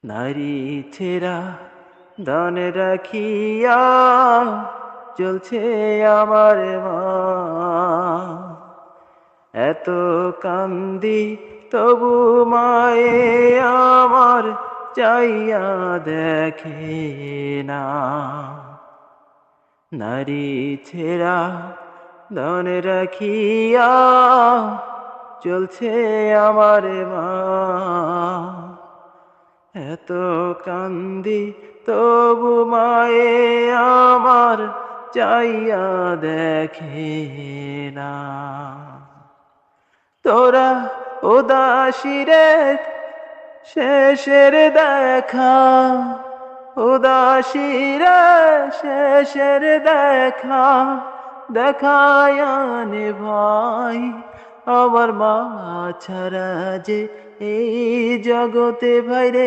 নারী ছেড়া দান রাখিয়া চলছে আমার মা। এত কান্দি তবু মায়ে আমার চাইয়া দেখে না। নারী ছেড়া দান রাখিয়া চলছে আমার মা। এত কান্দি তবু মায়ে আমার চাইয়া দেখে না। তোরা উদাসীরে শেষের দেখা, উদাসীরে শেষের দেখা দেখায়ানে ভাই। আমার মা ছাড়া যে এই জগতে ভাইরে